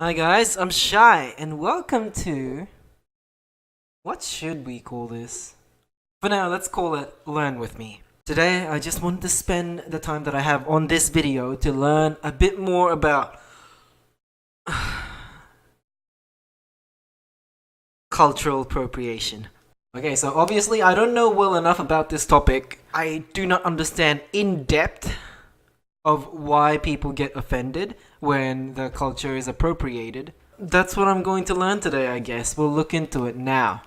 Hi guys, I'm Shy, and welcome to... What should we call this? For now, let's call it Learn With Me. Today, I just wanted to spend the time that I have on this video to learn a bit more about... cultural appropriation. Okay, so obviously I don't know well enough about this topic. I do not understand in depth of why people get offended when the culture is appropriated. That's what I'm going to learn today, I guess. We'll look into it now.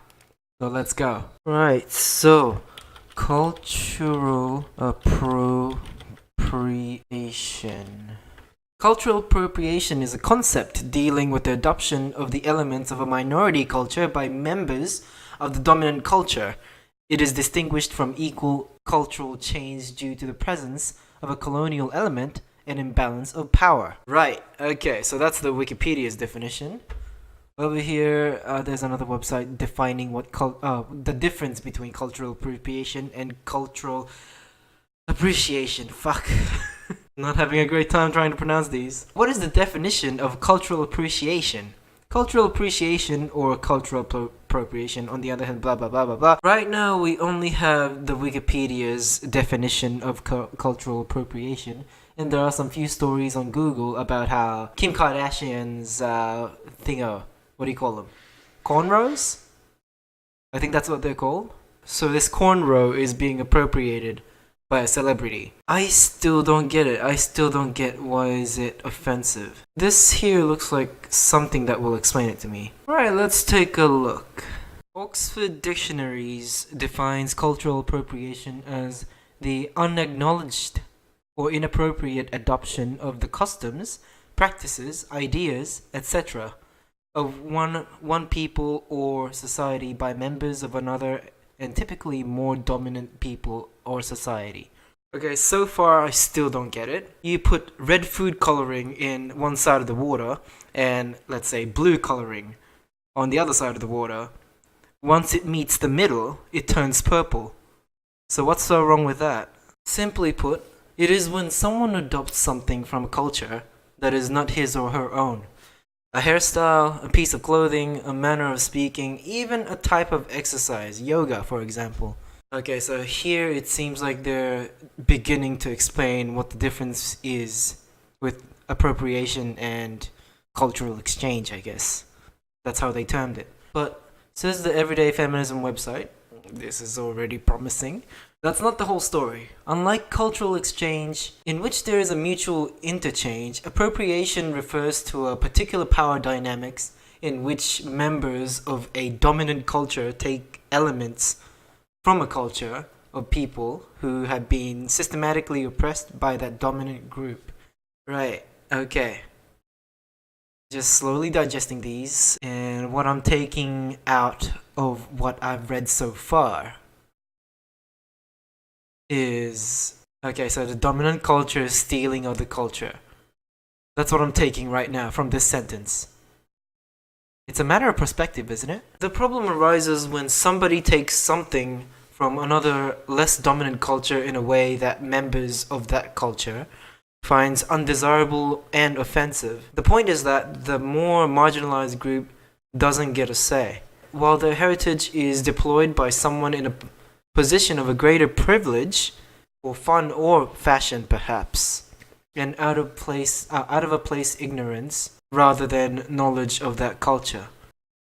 So let's go. Right, so cultural appropriation. Cultural appropriation is a concept dealing with the adoption of the elements of a minority culture by members of the dominant culture. It is distinguished from equal cultural change due to the presence of a colonial element and imbalance of power. Right, okay, so that's the Wikipedia's definition. Over here, there's another website defining what the difference between cultural appropriation and cultural appreciation. Fuck. Not having a great time trying to pronounce these. What is the definition of cultural appreciation? Cultural appreciation or cultural appropriation, on the other hand, blah blah blah blah blah. Right now, we only have the Wikipedia's definition of cultural appropriation, and there are some few stories on Google about how Kim Kardashian's what do you call them? Cornrows? I think that's what they're called. So this cornrow is being appropriated by a celebrity. I still don't get it. I still don't get why is it offensive. This here looks like something that will explain it to me. Right, let's take a look. Oxford Dictionaries defines cultural appropriation as the unacknowledged or inappropriate adoption of the customs, practices, ideas, etc. of one people or society by members of another, and typically more dominant people or society. Okay, so far I still don't get it. You put red food coloring in one side of the water and, let's say, blue coloring on the other side of the water. Once it meets the middle, it turns purple. So what's so wrong with that? Simply put, it is when someone adopts something from a culture that is not his or her own. A hairstyle, a piece of clothing, a manner of speaking, even a type of exercise, yoga for example. Okay, so here it seems like they're beginning to explain what the difference is with appropriation and cultural exchange, I guess. That's how they termed it. But, says the Everyday Feminism website, this is already promising. That's not the whole story. Unlike cultural exchange, in which there is a mutual interchange, appropriation refers to a particular power dynamics in which members of a dominant culture take elements from a culture of people who have been systematically oppressed by that dominant group. Right, okay. Just slowly digesting these, and what I'm taking out of what I've read so far is... Okay, so the dominant culture is stealing other culture. That's what I'm taking right now from this sentence. It's a matter of perspective, isn't it? The problem arises when somebody takes something from another less dominant culture in a way that members of that culture finds undesirable and offensive. The point is that the more marginalized group doesn't get a say. While their heritage is deployed by someone in a position of a greater privilege, or fun or fashion perhaps, and out of a place ignorance rather than knowledge of that culture.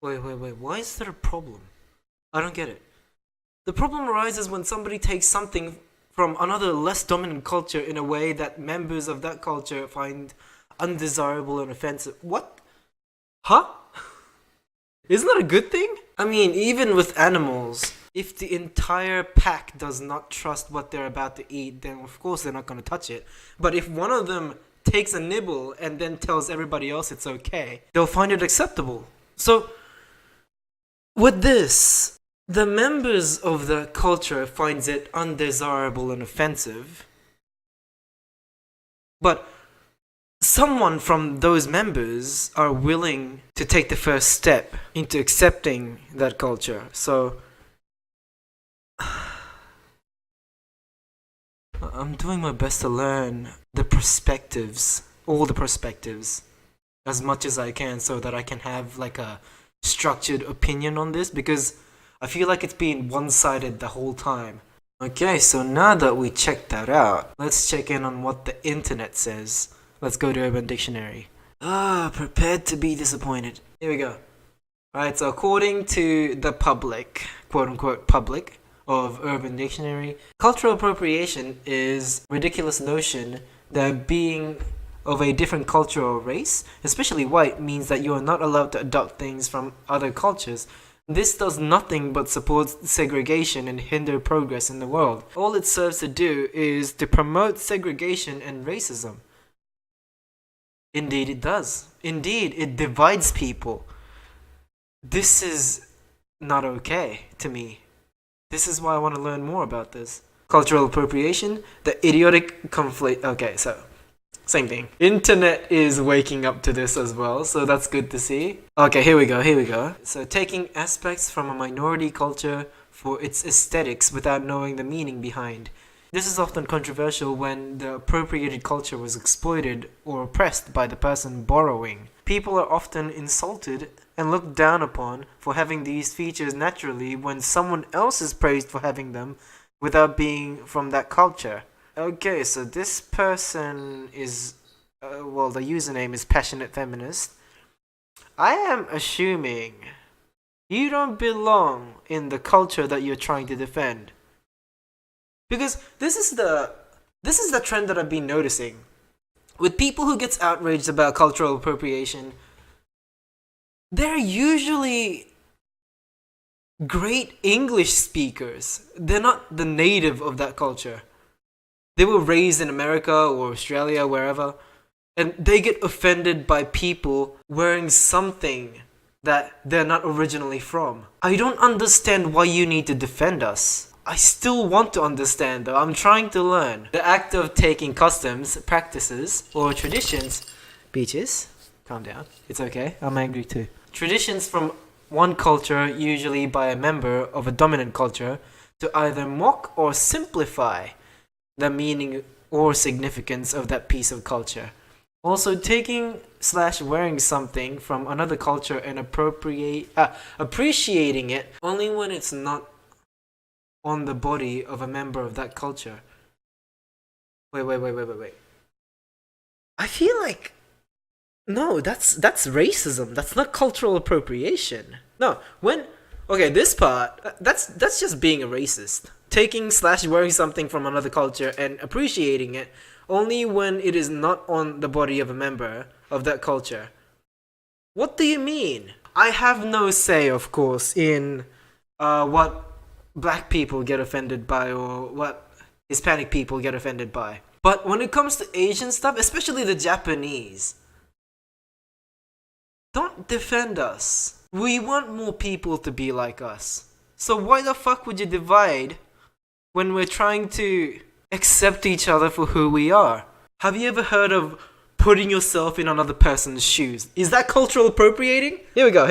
Wait, why is there a problem? I don't get it. The problem arises when somebody takes something from another less dominant culture in a way that members of that culture find undesirable and offensive. What? Huh? Isn't that a good thing? I mean, even with animals, if the entire pack does not trust what they're about to eat, then of course they're not going to touch it. But if one of them takes a nibble and then tells everybody else it's okay, they'll find it acceptable. So, with this, the members of the culture finds it undesirable and offensive, but someone from those members are willing to take the first step into accepting that culture. So I'm doing my best to learn the perspectives, all the perspectives as much as I can so that I can have like a structured opinion on this, because I feel like it's been one-sided the whole time. Okay, so now that we checked that out, let's check in on what the internet says. Let's go to Urban Dictionary. Prepared to be disappointed. Here we go. Alright, so according to the public, quote-unquote public, of Urban Dictionary, cultural appropriation is a ridiculous notion that being of a different culture or race, especially white, means that you are not allowed to adopt things from other cultures. This does nothing but support segregation and hinder progress in the world. All it serves to do is to promote segregation and racism. Indeed it does. Indeed, it divides people. This is not okay to me. This is why I want to learn more about this. Cultural appropriation, the idiotic conflict. Okay, so same thing. Internet is waking up to this as well, so that's good to see. Okay, here we go. So taking aspects from a minority culture for its aesthetics without knowing the meaning behind. This is often controversial when the appropriated culture was exploited or oppressed by the person borrowing. People are often insulted and looked down upon for having these features naturally when someone else is praised for having them without being from that culture. Okay, so this person is, the username is Passionate Feminist. I am assuming you don't belong in the culture that you're trying to defend. Because this is the trend that I've been noticing. With people who gets outraged about cultural appropriation, they're usually great English speakers. They're not the native of that culture. They were raised in America or Australia, wherever, and they get offended by people wearing something that they're not originally from. I don't understand why you need to defend us. I still want to understand though. I'm trying to learn. The act of taking customs, practices, or traditions. Beaches, calm down. It's okay. I'm angry too. Traditions from one culture, usually by a member of a dominant culture, to either mock or simplify the meaning or significance of that piece of culture. Also, taking/wearing something from another culture and appreciating it only when it's not on the body of a member of that culture. Wait. I feel like no, that's racism. That's not cultural appropriation. No, this part, that's just being a racist. Taking/wearing something from another culture and appreciating it only when it is not on the body of a member of that culture. What do you mean? I have no say, of course, in what black people get offended by or what Hispanic people get offended by. But when it comes to Asian stuff, especially the Japanese, don't defend us. We want more people to be like us. So why the fuck would you divide when we're trying to accept each other for who we are? Have you ever heard of putting yourself in another person's shoes? Is that cultural appropriating? Here we go.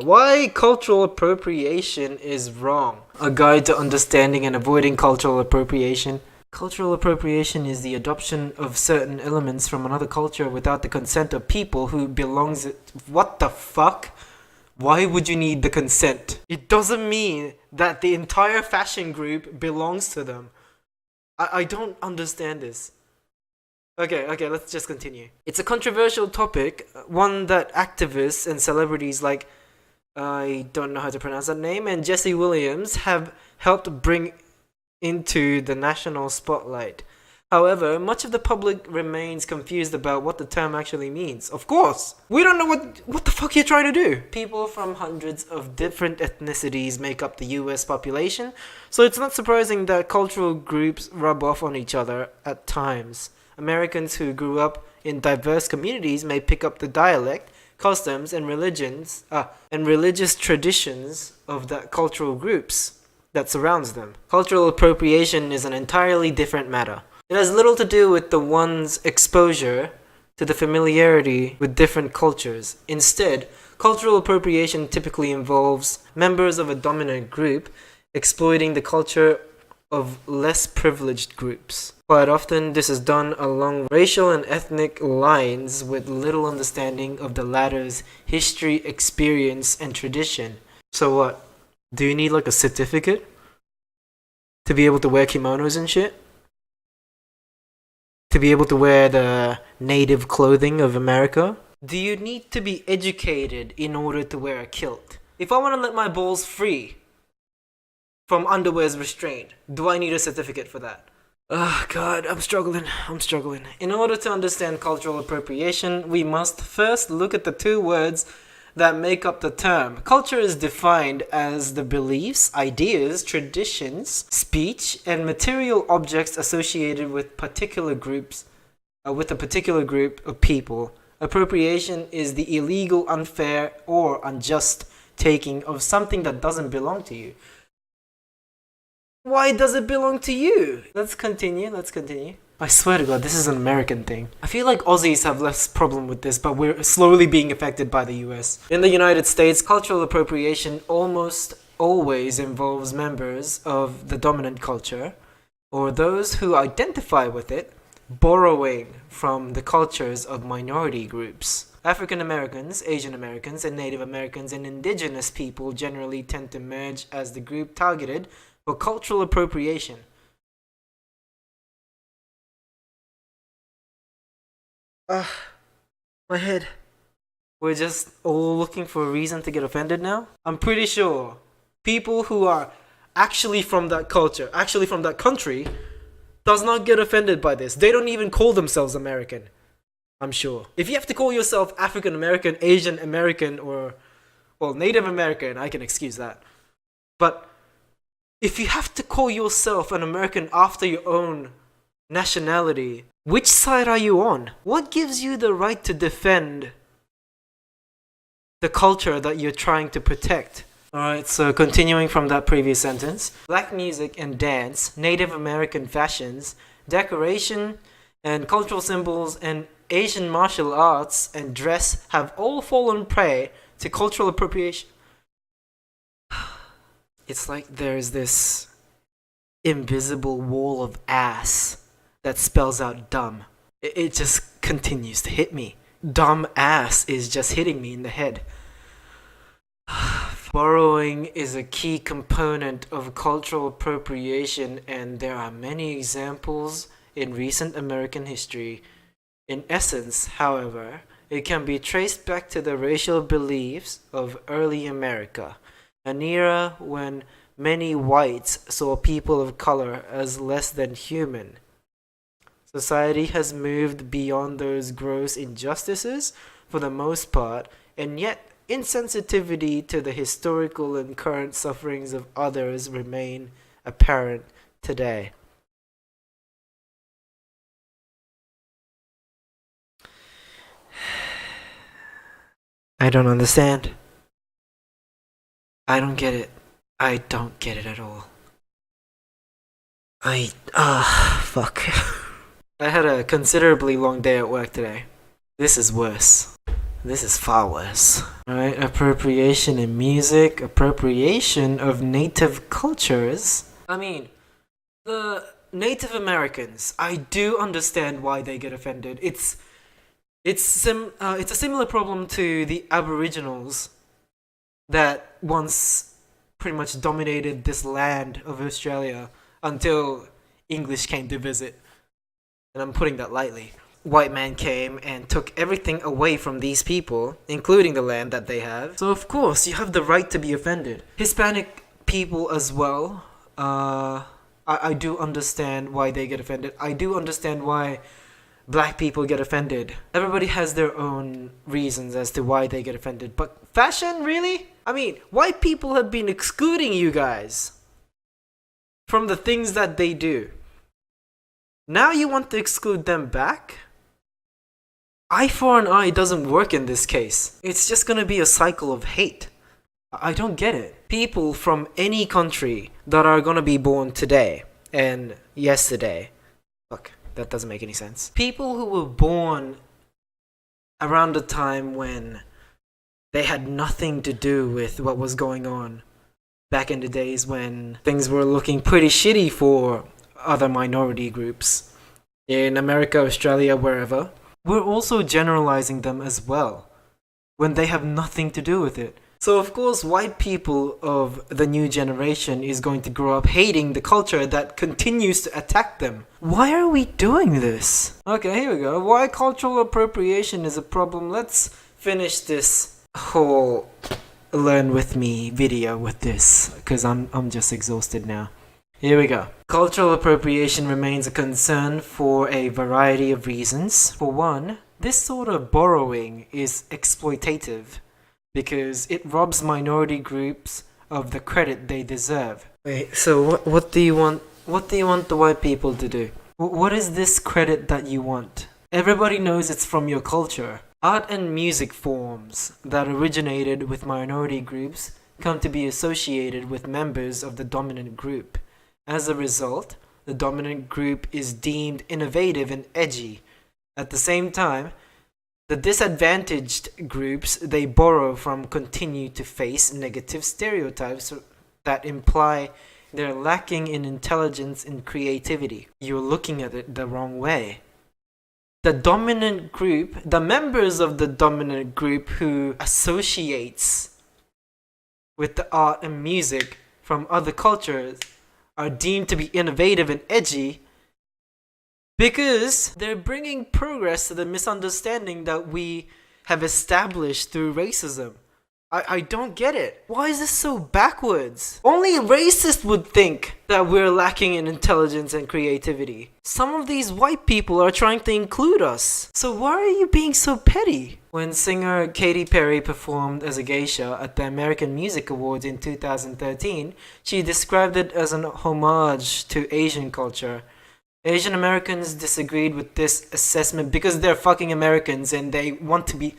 Why cultural appropriation is wrong. A guide to understanding and avoiding cultural appropriation. Cultural appropriation is the adoption of certain elements from another culture without the consent of people who belongs. What the fuck? Why would you need the consent? It doesn't mean that the entire fashion group belongs to them. I don't understand this. Okay, let's just continue. It's a controversial topic, one that activists and celebrities like, I don't know how to pronounce that name, and Jesse Williams have helped bring into the national spotlight. However, much of the public remains confused about what the term actually means. Of course! We don't know what the fuck you're trying to do! People from hundreds of different ethnicities make up the US population, so it's not surprising that cultural groups rub off on each other at times. Americans who grew up in diverse communities may pick up the dialect, customs, and religious traditions of the cultural groups that surrounds them. Cultural appropriation is an entirely different matter. It has little to do with the one's exposure to the familiarity with different cultures. Instead, cultural appropriation typically involves members of a dominant group exploiting the culture of less privileged groups. Quite often, this is done along racial and ethnic lines with little understanding of the latter's history, experience, and tradition. So what? Do you need like a certificate to be able to wear kimonos and shit? To be able to wear the native clothing of America? Do you need to be educated in order to wear a kilt? If I want to let my balls free from underwear's restraint, do I need a certificate for that? Oh god, I'm struggling. In order to understand cultural appropriation, we must first look at the two words that make up the term. Culture is defined as the beliefs, ideas, traditions, speech, and material objects associated with particular groups, with a particular group of people. Appropriation is the illegal, unfair, or unjust taking of something that doesn't belong to you. Why does it belong to you? Let's continue. I swear to God, this is an American thing. I feel like Aussies have less problem with this, but we're slowly being affected by the US. In the United States, cultural appropriation almost always involves members of the dominant culture, or those who identify with it, borrowing from the cultures of minority groups. African Americans, Asian Americans, and Native Americans and indigenous people generally tend to merge as the group targeted for cultural appropriation. My head. We're just all looking for a reason to get offended now? I'm pretty sure people who are actually from that culture, actually from that country, does not get offended by this. They don't even call themselves American. I'm sure. If you have to call yourself African American, Asian American, or, well, Native American, I can excuse that. But if you have to call yourself an American after your own nationality, which side are you on? What gives you the right to defend the culture that you're trying to protect? Alright, so continuing from that previous sentence, black music and dance, Native American fashions, decoration, and cultural symbols, and Asian martial arts and dress have all fallen prey to cultural appropriation. It's like there's this invisible wall of ass that spells out dumb. It just continues to hit me. Dumb ass is just hitting me in the head. Borrowing is a key component of cultural appropriation, and there are many examples in recent American history. In essence, however, it can be traced back to the racial beliefs of early America, an era when many whites saw people of color as less than human. Society has moved beyond those gross injustices for the most part, and yet insensitivity to the historical and current sufferings of others remain apparent today. I don't understand. I don't get it. I don't get it at all. Fuck. I had a considerably long day at work today. This is worse. This is far worse. Alright, appropriation in music, appropriation of native cultures. I mean, the Native Americans, I do understand why they get offended. It's a similar problem to the Aboriginals that once pretty much dominated this land of Australia until English came to visit. And I'm putting that lightly. White man came and took everything away from these people, including the land that they have. So of course, you have the right to be offended. Hispanic people as well, I do understand why they get offended. I do understand why black people get offended. Everybody has their own reasons as to why they get offended. But fashion, really? I mean, white people have been excluding you guys from the things that they do. Now you want to exclude them back? Eye for an eye doesn't work in this case. It's just gonna be a cycle of hate. I don't get it. People from any country that are gonna be born today and yesterday. Look, that doesn't make any sense. People who were born around the time when they had nothing to do with what was going on back in the days when things were looking pretty shitty for other minority groups in America, Australia, wherever. We're also generalizing them as well when they have nothing to do with it. So of course, white people of the new generation is going to grow up hating the culture that continues to attack them. Why are we doing this? Okay, here we go. Why cultural appropriation is a problem. Let's finish this whole learn with me video with this, because I'm just exhausted now. Here we go. Cultural appropriation remains a concern for a variety of reasons. For one, this sort of borrowing is exploitative because it robs minority groups of the credit they deserve. Wait, so what do you want? What do you want the white people to do? What is this credit that you want? Everybody knows it's from your culture. Art and music forms that originated with minority groups come to be associated with members of the dominant group. As a result, the dominant group is deemed innovative and edgy. At the same time, the disadvantaged groups they borrow from continue to face negative stereotypes that imply they're lacking in intelligence and creativity. You're looking at it the wrong way. The dominant group, the members of the dominant group who associates with the art and music from other cultures are deemed to be innovative and edgy because they're bringing progress to the misunderstanding that we have established through racism. I don't get it. Why is this so backwards? Only a racist would think that we're lacking in intelligence and creativity. Some of these white people are trying to include us. So why are you being so petty? When singer Katy Perry performed as a geisha at the American Music Awards in 2013, she described it as an homage to Asian culture. Asian Americans disagreed with this assessment because they're fucking Americans and they want to be...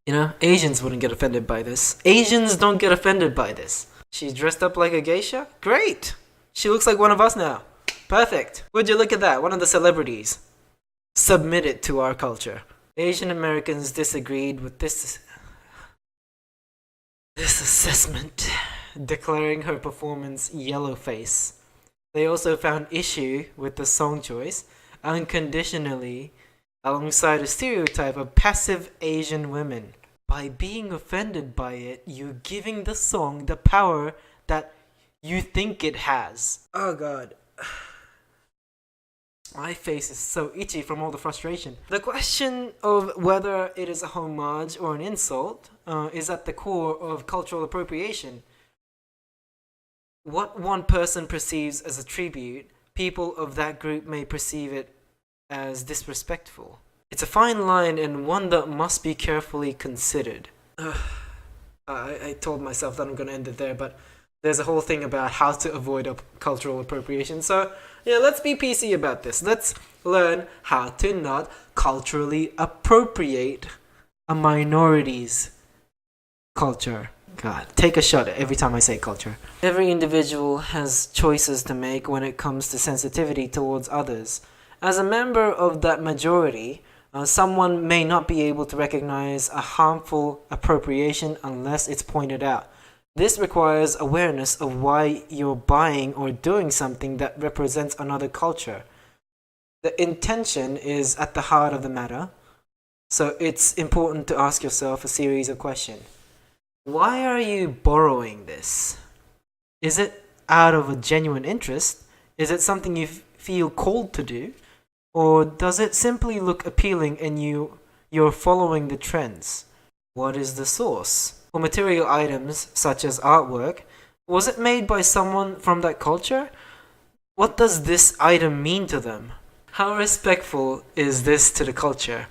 You know, Asians wouldn't get offended by this. Asians don't get offended by this. She's dressed up like a geisha? Great! She looks like one of us now. Perfect. Would you look at that? One of the celebrities. Submitted to our culture. Asian Americans disagreed with this assessment, declaring her performance yellowface. They also found issue with the song choice, unconditionally, alongside a stereotype of passive Asian women. By being offended by it, you're giving the song the power that you think it has. Oh god. My face is so itchy from all the frustration. The question of whether it is a homage or an insult is at the core of cultural appropriation. What one person perceives as a tribute, people of that group may perceive it as disrespectful. It's a fine line and one that must be carefully considered. I told myself that I'm going to end it there, but there's a whole thing about how to avoid cultural appropriation. So, yeah, let's be PC about this. Let's learn how to not culturally appropriate a minority's culture. God, take a shot every time I say culture. Every individual has choices to make when it comes to sensitivity towards others. As a member of that majority, someone may not be able to recognize a harmful appropriation unless it's pointed out. This requires awareness of why you're buying or doing something that represents another culture. The intention is at the heart of the matter, so it's important to ask yourself a series of questions. Why are you borrowing this? Is it out of a genuine interest? Is it something you feel called to do? Or does it simply look appealing and you're following the trends? What is the source? For material items such as artwork, was it made by someone from that culture? What does this item mean to them? How respectful is this to the culture?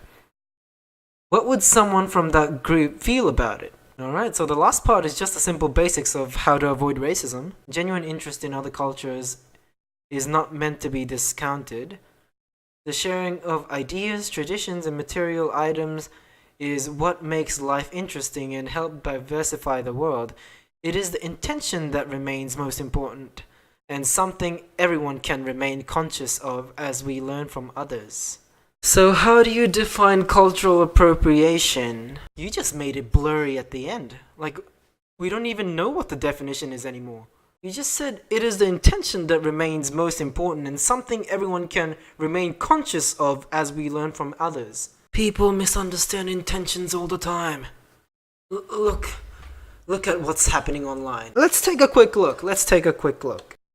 What would someone from that group feel about it? Alright, so the last part is just the simple basics of how to avoid racism. Genuine interest in other cultures is not meant to be discounted. The sharing of ideas, traditions, and material items is what makes life interesting and help diversify the world. It is the intention that remains most important, and something everyone can remain conscious of as we learn from others. So how do you define cultural appropriation? You just made it blurry at the end. Like, We don't even know what the definition is anymore. You just said it is the intention that remains most important and something everyone can remain conscious of as we learn from others. People misunderstand intentions all the time. Look at what's happening online. Let's take a quick look.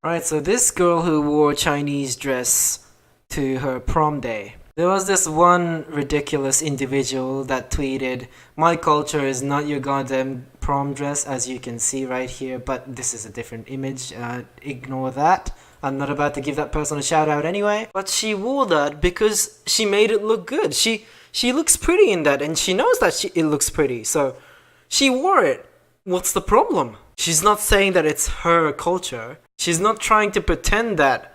Alright, so this girl who wore a Chinese dress to her prom day. There was this one ridiculous individual that tweeted, "My culture is not your goddamn prom dress," as you can see right here, but this is a different image. Ignore that. I'm not about to give that person a shout out anyway. But she wore that because she made it look good. She looks pretty in that, and she knows that it looks pretty, so she wore it. What's the problem? She's not saying that it's her culture. She's not trying to pretend that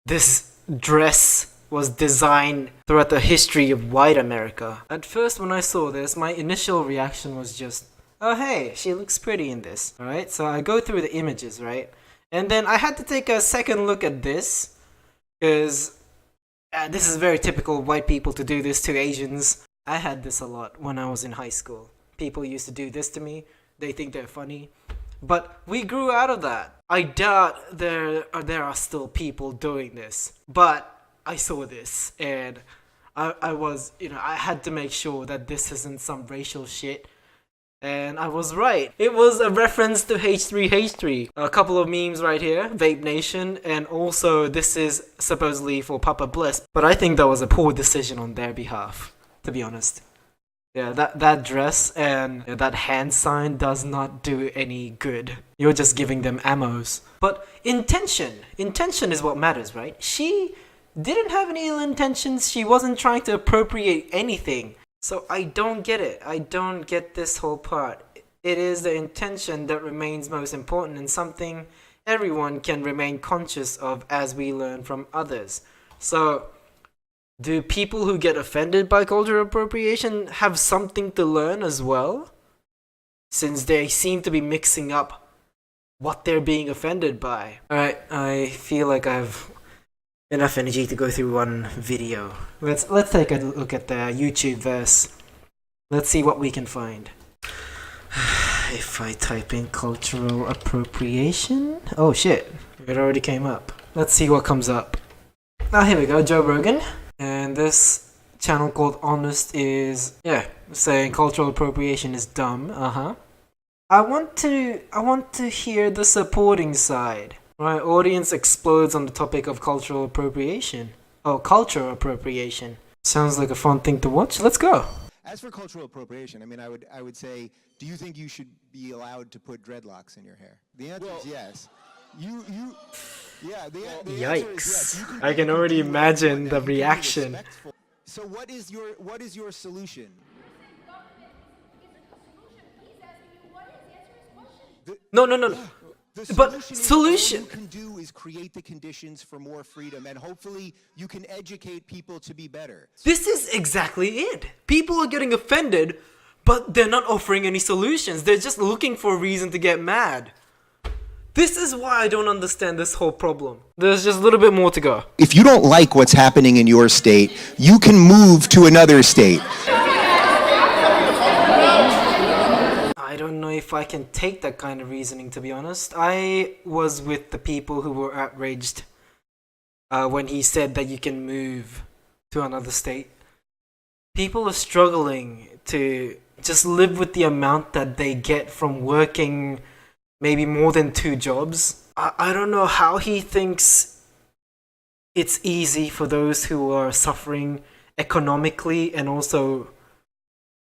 this dress was designed throughout the history of white America. At first, when I saw this, my initial reaction was just, oh hey, she looks pretty in this. Alright, so I go through the images, right? And then I had to take a second look at this, because this is very typical of white people to do this to Asians. I had this a lot when I was in high school. People used to do this to me. They think they're funny. But we grew out of that. I doubt there are still people doing this. But I saw this, and I was, I had to make sure that this isn't some racial shit. And I was right. It was a reference to H3H3. A couple of memes right here, Vape Nation, and also this is supposedly for Papa Bliss. But I think that was a poor decision on their behalf, to be honest. Yeah, that dress and that hand sign does not do any good. You're just giving them ammos. But intention is what matters, right? She didn't have any ill intentions. She wasn't trying to appropriate anything. So I don't get it. I don't get this whole part. It is the intention that remains most important and something everyone can remain conscious of as we learn from others. So, do people who get offended by cultural appropriation have something to learn as well? Since they seem to be mixing up what they're being offended by. Alright, I feel like I've enough energy to go through one video. Let's take a look at the YouTube verse. Let's see what we can find. If I type in cultural appropriation... Oh shit, it already came up. Let's see what comes up. Ah, here we go, Joe Rogan. And this channel called Honest is, saying cultural appropriation is dumb. I want to hear the supporting side. My audience explodes on the topic of cultural appropriation. Oh, cultural appropriation. Sounds like a fun thing to watch. Let's go. As for cultural appropriation, I mean, I would say, do you think you should be allowed to put dreadlocks in your hair? The answer is yes. Yikes! Yes. I can already imagine the reaction. So what is your solution? No. But solution. What you can do is create the conditions for more freedom, and hopefully you can educate people to be better. This is exactly it. People are getting offended, but they're not offering any solutions. They're just looking for a reason to get mad. This is why I don't understand this whole problem. There's just a little bit more to go. If you don't like what's happening in your state, you can move to another state. I don't know if I can take that kind of reasoning, to be honest. I was with the people who were outraged when he said that you can move to another state. People are struggling to just live with the amount that they get from working maybe more than 2 jobs. I don't know how he thinks it's easy for those who are suffering economically and also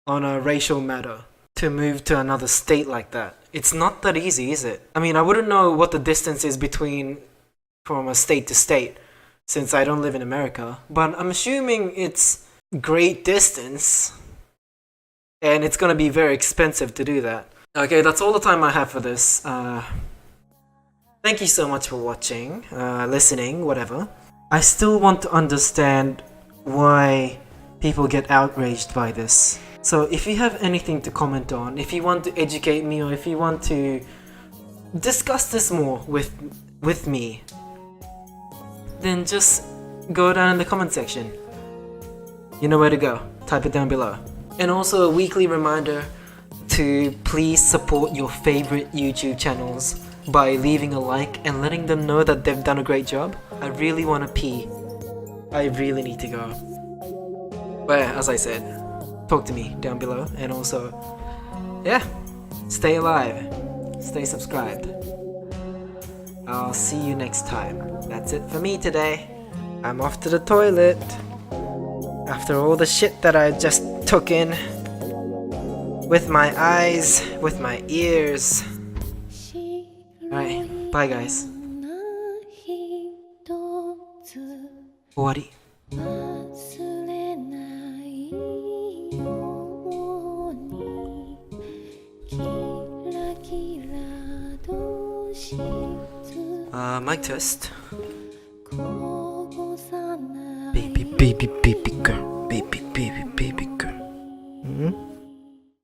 on a racial matter to move to another state like that. It's not that easy, is it? I mean, I wouldn't know what the distance is between from a state to state since I don't live in America, but I'm assuming it's great distance and it's gonna be very expensive to do that. Okay, that's all the time I have for this. Thank you so much for watching, listening, whatever. I still want to understand why people get outraged by this. So if you have anything to comment on, if you want to educate me, or if you want to discuss this more with me, then just go down in the comment section. You know where to go. Type it down below. And also a weekly reminder to please support your favorite YouTube channels by leaving a like and letting them know that they've done a great job. I really want to pee. I really need to go. But as I said, talk to me down below, and also, yeah, stay alive, stay subscribed. I'll see you next time. That's it for me today. I'm off to the toilet after all the shit that I just took in with my eyes, with my ears. Alright, bye guys. 終わり。Mic test. Baby, baby, baby girl, baby.